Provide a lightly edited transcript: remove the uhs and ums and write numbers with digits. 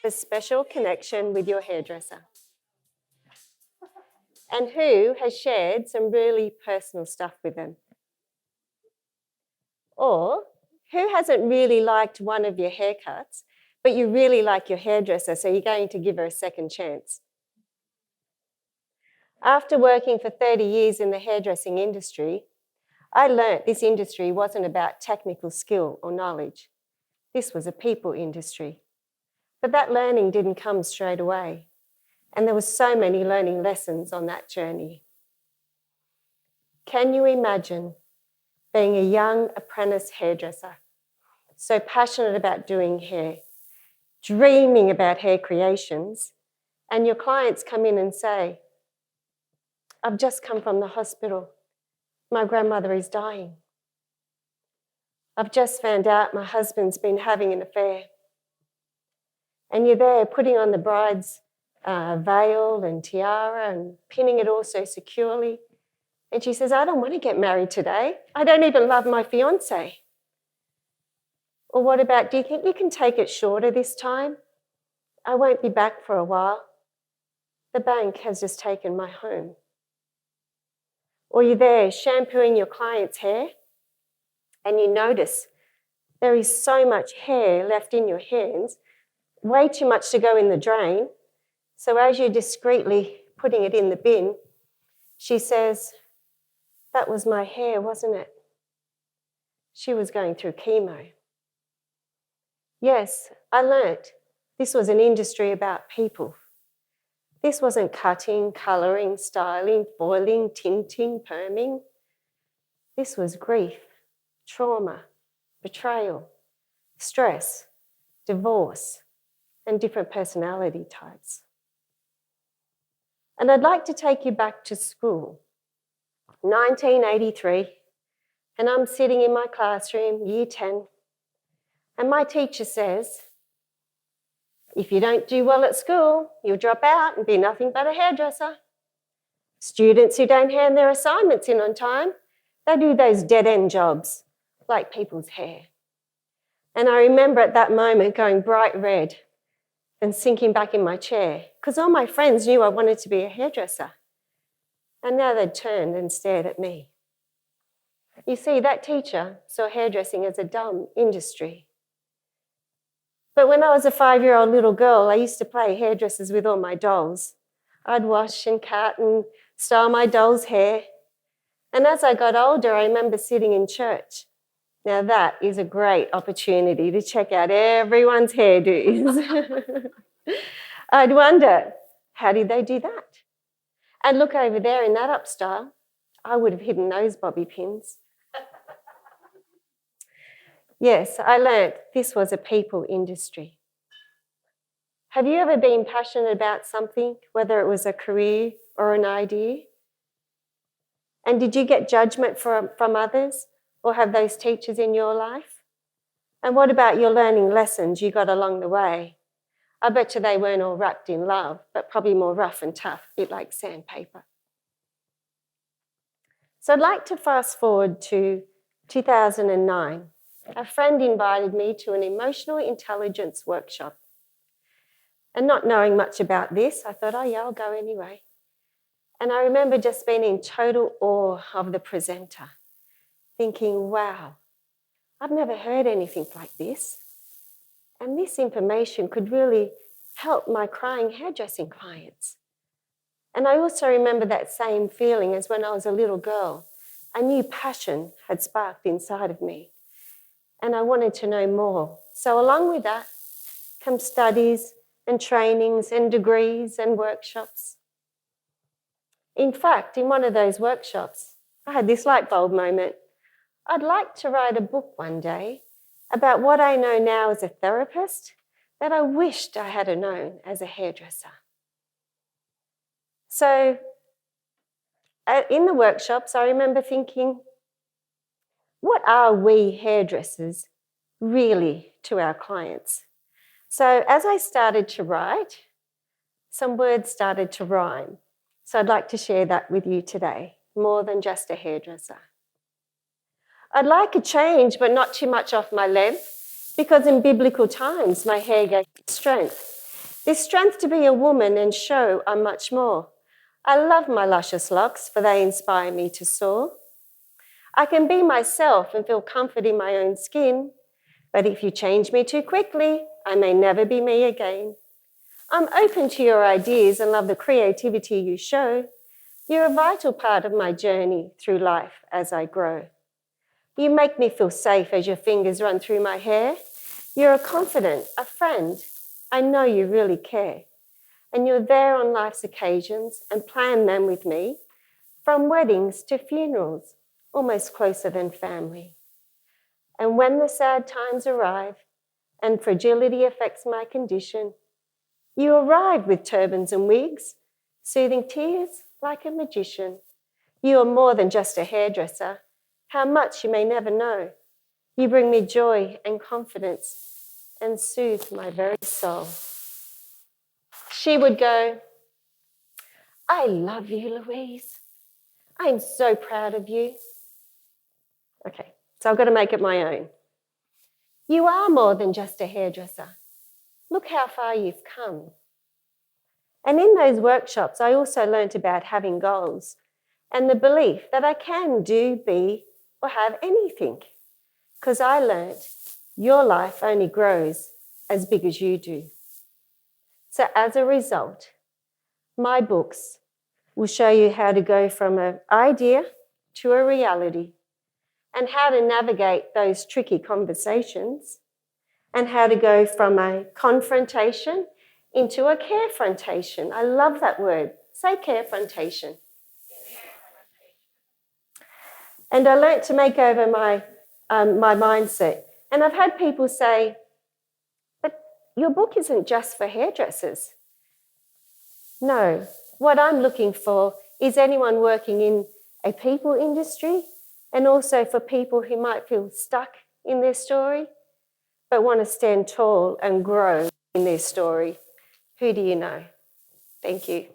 A special connection with your hairdresser? And who has shared some really personal stuff with them? Or who hasn't really liked one of your haircuts, but you really like your hairdresser, so you're going to give her a second chance? After working for 30 years in the hairdressing industry, I learnt this industry wasn't about technical skill or knowledge. This was a people industry. But that learning didn't come straight away. And there were so many learning lessons on that journey. Can you imagine being a young apprentice hairdresser, so passionate about doing hair, dreaming about hair creations, and your clients come in and say, I've just come from the hospital. My grandmother is dying. I've just found out my husband's been having an affair. And you're there putting on the bride's veil and tiara and pinning it all so securely. And she says, I don't want to get married today. I don't even love my fiance. Or what about, do you think you can take it shorter this time? I won't be back for a while. The bank has just taken my home. Or you're there shampooing your client's hair and you notice there is so much hair left in your hands, way too much to go in the drain. So as you're discreetly putting it in the bin, she says, that was my hair, wasn't it? She was going through chemo. Yes, I learnt this was an industry about people. This wasn't cutting, colouring, styling, foiling, tinting, perming. This was grief, trauma, betrayal, stress, divorce, and different personality types. And I'd like to take you back to school, 1983, and I'm sitting in my classroom, year 10, and my teacher says, if you don't do well at school, you'll drop out and be nothing but a hairdresser. Students who don't hand their assignments in on time, they do those dead-end jobs, like people's hair. And I remember at that moment going bright red and sinking back in my chair, because all my friends knew I wanted to be a hairdresser. And now they'd turned and stared at me. You see, that teacher saw hairdressing as a dumb industry. But when I was a 5-year-old little girl, I used to play hairdressers with all my dolls. I'd wash and cut and style my doll's hair. And as I got older, I remember sitting in church. Now that is a great opportunity to check out everyone's hairdos. I'd wonder, how did they do that? And look over there in that up style, I would have hidden those bobby pins. Yes, I learnt this was a people industry. Have you ever been passionate about something, whether it was a career or an idea? And did you get judgment from others or have those teachers in your life? And what about your learning lessons you got along the way? I bet you they weren't all wrapped in love, but probably more rough and tough, a bit like sandpaper. So I'd like to fast forward to 2009. A friend invited me to an emotional intelligence workshop. And not knowing much about this, I thought, oh yeah, I'll go anyway. And I remember just being in total awe of the presenter, thinking, wow, I've never heard anything like this. And this information could really help my crying hairdressing clients. And I also remember that same feeling as when I was a little girl. A new passion had sparked inside of me. And I wanted to know more. So along with that come studies and trainings and degrees and workshops. In fact, in one of those workshops, I had this light bulb moment. I'd like to write a book one day about what I know now as a therapist that I wished I had known as a hairdresser. So in the workshops, I remember thinking, what are we hairdressers really to our clients? So as I started to write, some words started to rhyme. So I'd like to share that with you today, more than just a hairdresser. I'd like a change, but not too much off my length, because in biblical times, my hair gave strength. This strength to be a woman and show I'm much more. I love my luscious locks, for they inspire me to soar. I can be myself and feel comfort in my own skin, but if you change me too quickly, I may never be me again. I'm open to your ideas and love the creativity you show. You're a vital part of my journey through life as I grow. You make me feel safe as your fingers run through my hair. You're a confidant, a friend. I know you really care. And you're there on life's occasions and plan them with me, from weddings to funerals, almost closer than family. And when the sad times arrive and fragility affects my condition, you arrive with turbans and wigs, soothing tears like a magician. You are more than just a hairdresser, how much you may never know. You bring me joy and confidence and soothe my very soul. She would go, I love you, Louise. I'm so proud of you. Okay, so I've got to make it my own. You are more than just a hairdresser. Look how far you've come. And in those workshops, I also learnt about having goals and the belief that I can do, be, or have anything. Because I learnt your life only grows as big as you do. So as a result, my books will show you how to go from an idea to a reality, and how to navigate those tricky conversations, and how to go from a confrontation into a carefrontation. I love that word. Say carefrontation. And I learnt to make over my mindset. And I've had people say, but your book isn't just for hairdressers. No, what I'm looking for is anyone working in a people industry, and also for people who might feel stuck in their story, but want to stand tall and grow in their story. Who do you know? Thank you.